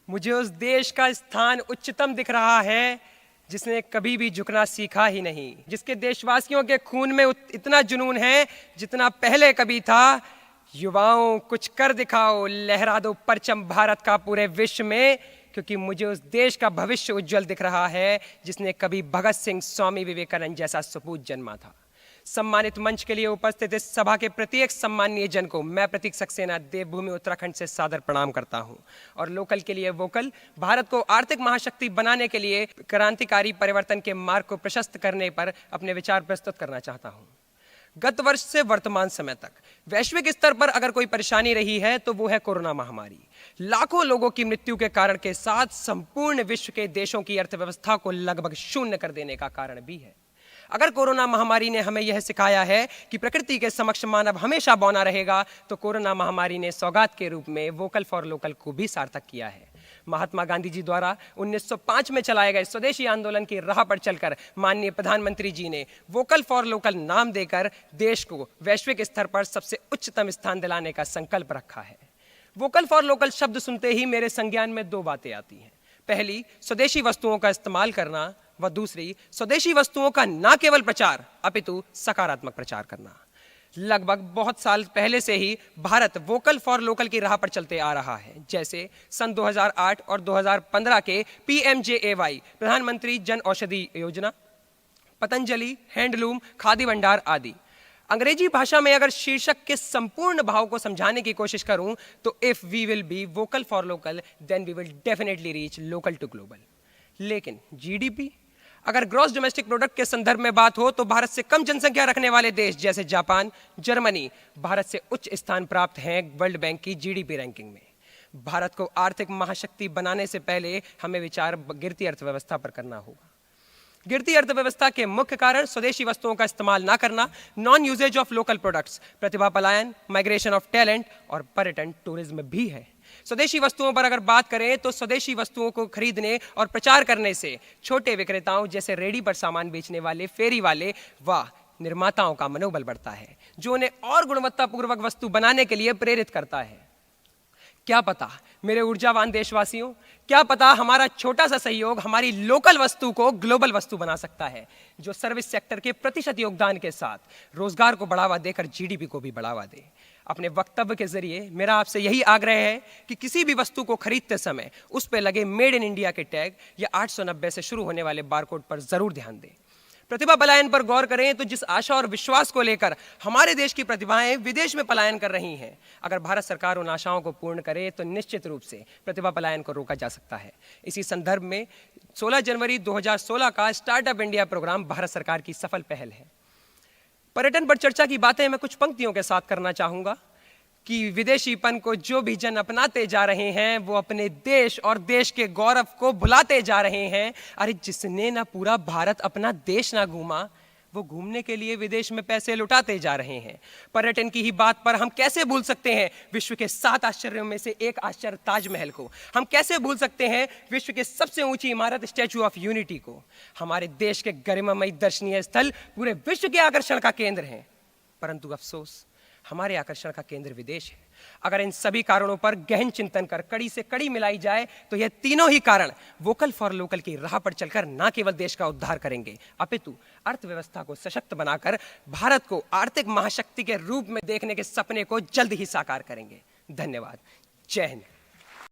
मुझे उस देश का स्थान उच्चतम दिख रहा है जिसने कभी भी झुकना सीखा ही नहीं, जिसके देशवासियों के खून में इतना जुनून है जितना पहले कभी था। युवाओं, कुछ कर दिखाओ, लहरा दो परचम भारत का पूरे विश्व में, क्योंकि मुझे उस देश का भविष्य उज्जवल दिख रहा है जिसने कभी भगत सिंह, स्वामी विवेकानंद जैसा सपूत जन्मा था। सम्मानित मंच के लिए उपस्थित इस सभा के प्रत्येक सम्माननीय जन को मैं प्रतीक सक्सेना देवभूमि उत्तराखंड से सादर प्रणाम करता हूं और लोकल के लिए वोकल, भारत को आर्थिक महाशक्ति बनाने के लिए क्रांतिकारी परिवर्तन के मार्ग को प्रशस्त करने पर अपने विचार प्रस्तुत करना चाहता हूं। गत वर्ष से वर्तमान समय तक वैश्विक स्तर पर अगर कोई परेशानी रही है तो वो है कोरोना महामारी। लाखों लोगों की मृत्यु के कारण के साथ संपूर्ण विश्व के देशों की अर्थव्यवस्था को लगभग शून्य कर देने का कारण भी है। अगर कोरोना महामारी ने हमें यह सिखाया है कि प्रकृति के समक्ष मानव हमेशा बौना रहेगा, तो कोरोना महामारी ने सौगात के रूप में वोकल फॉर लोकल को भी सार्थक किया है। महात्मा गांधी जी द्वारा 1905 में चलाए गए स्वदेशी आंदोलन की राह पर चलकर माननीय प्रधानमंत्री जी ने वोकल फॉर लोकल नाम देकर देश को वैश्विक स्तर पर सबसे उच्चतम स्थान दिलाने का संकल्प रखा है। वोकल फॉर लोकल शब्द सुनते ही मेरे संज्ञान में दो बातें आती हैं। पहली, स्वदेशी वस्तुओं का इस्तेमाल करना, व दूसरी, स्वदेशी वस्तुओं का न केवल प्रचार अपितु सकारात्मक प्रचार करना। लगभग बहुत साल पहले से ही भारत वोकल फॉर लोकल की राह पर चलते आ रहा है। जैसे सन 2008 और 2015 के PMJAY प्रधानमंत्री जन औषधि योजना, पतंजलि, हैंडलूम, खादी भंडार आदि। अंग्रेजी भाषा में अगर शीर्षक के संपूर्ण भाव को समझाने की कोशिश करूं तो if we will be vocal for local then we will definitely reach local to global. लेकिन GDP, अगर ग्रॉस डोमेस्टिक प्रोडक्ट के संदर्भ में बात हो तो भारत से कम जनसंख्या रखने वाले देश जैसे जापान, जर्मनी भारत से उच्च स्थान प्राप्त हैं वर्ल्ड बैंक की GDP रैंकिंग में। भारत को आर्थिक महाशक्ति बनाने से पहले हमें विचार गिरती अर्थव्यवस्था पर करना होगा। गिरती अर्थव्यवस्था के मुख्य कारण स्वदेशी वस्तुओं का इस्तेमाल ना करना, non usages of local products, प्रतिभा पलायन, माइग्रेशन ऑफ टैलेंट और पर्यटन टूरिज्म भी है। स्वदेशी वस्तुओं पर अगर बात करें तो स्वदेशी वस्तुओं को खरीदने और प्रचार करने से छोटे विक्रेताओं जैसे रेडी पर सामान बेचने वाले, फेरी वाले व निर्माताओं का मनोबल बढ़ता है, जो उन्हें और गुणवत्तापूर्वक वस्तु बनाने के लिए प्रेरित करता है। क्या पता मेरे ऊर्जावान देशवासियों, क्या पता हमारा छोटा सा सहयोग हमारी लोकल वस्तु को ग्लोबल वस्तु बना सकता है, जो सर्विस सेक्टर के प्रतिशत योगदान के साथ रोजगार को बढ़ावा देकर GDP को भी बढ़ावा दे। अपने वक्तव्य के जरिए मेरा आपसे यही आग्रह है कि किसी भी वस्तु को खरीदते समय उस पर लगे मेड इन इंडिया के टैग या 890 से शुरू होने वाले बारकोड पर जरूर ध्यान दें। प्रतिभा पलायन पर गौर करें तो जिस आशा और विश्वास को लेकर हमारे देश की प्रतिभाएं विदेश में पलायन कर रही हैं, अगर भारत सरकार उन आशाओं को पूर्ण करे तो निश्चित रूप से प्रतिभा पलायन को रोका जा सकता है। इसी संदर्भ में 16 जनवरी 2016 का स्टार्टअप इंडिया प्रोग्राम भारत सरकार की सफल पहल है। पर्यटन पर चर्चा की बातें मैं कुछ पंक्तियों के साथ करना चाहूंगा कि विदेशीपन को जो भी जन अपनाते जा रहे हैं वो अपने देश और देश के गौरव को भुलाते जा रहे हैं। अरे जिसने ना पूरा भारत अपना देश ना घूमा, वो घूमने के लिए विदेश में पैसे लुटाते जा रहे हैं। पर्यटन की ही बात पर हम कैसे भूल सकते हैं विश्व के 7 आश्चर्यों में से एक आश्चर्य ताजमहल को? हम कैसे भूल सकते हैं विश्व के सबसे ऊंची इमारत स्टैच्यू ऑफ यूनिटी को? हमारे देश के गरिमामयी दर्शनीय स्थल पूरे विश्व के आकर्षण का केंद्र हैं, परंतु अफसोस हमारे आकर्षण का केंद्र विदेश है। अगर इन सभी कारणों पर गहन चिंतन कर कड़ी से कड़ी मिलाई जाए तो यह तीनों ही कारण वोकल फॉर लोकल की राह पर चलकर न केवल देश का उद्धार करेंगे अपितु अर्थव्यवस्था को सशक्त बनाकर भारत को आर्थिक महाशक्ति के रूप में देखने के सपने को जल्द ही साकार करेंगे। धन्यवाद। जय हिंद।